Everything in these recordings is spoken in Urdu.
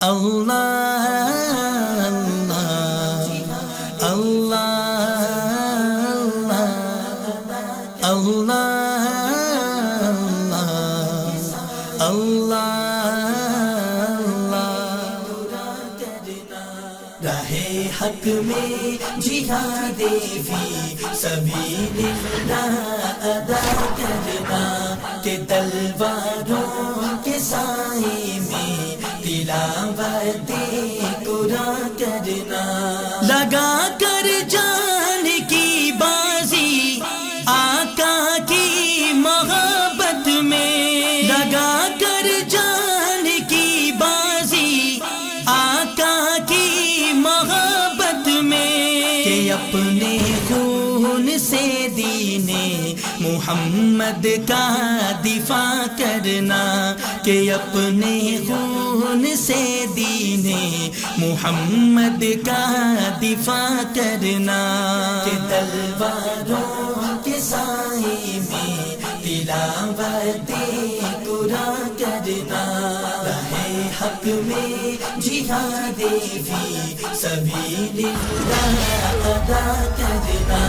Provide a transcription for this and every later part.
اللہ اللہ اللہ اللہ راہ حق میں جہاد فی سبیل اللہ ادا کرنا کہ تلواروں کے سائے میں تلاوت قرآن کرنا لگا کر جان کی بازی آقا کی محبت میں لگا کر جان کی بازی آقا کی محبت میں کہ اپنے خون سے دین محمد کا دفاع کرنا کہ اپنے خون سے دین محمد کا دفاع کرنا کہ تلواروں کے سائے میں تلاوت قرآن کرنا راہ حق میں جہاد فی سبیل اللہ ادا کرنا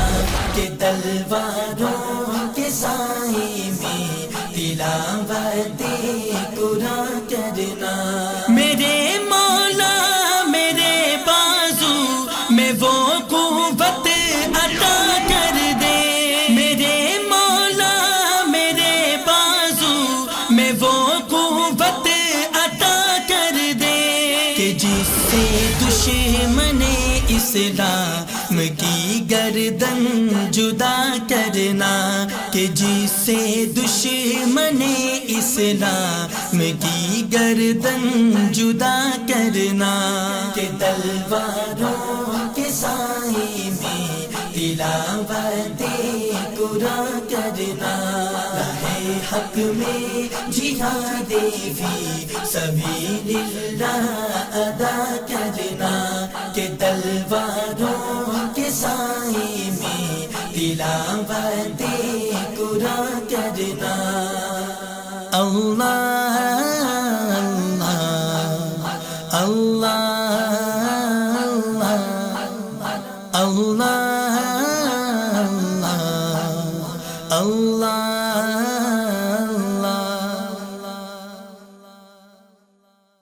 کہ تلواروں کے سائے میں تلاوت قرآن کرنا میرے مولا میرے بازو میں وہ قوت عطا کر دے میرے مولا میرے بازو میں وہ قوت عطا کر دے کہ جس سے دشمن اسلام کی گردن جدا کرنا کہ جس سے دشمن اسلام کی گردن جدا کرنا کہ تلواروں کے سائے میں تلاوت قرآن کرنا راہ حق میں جہاد فی سبیل اللہ ادا کرنا کہ تلواروں کے سائے میں تلاوت قرآن کرنا اللہ اللہ اللہ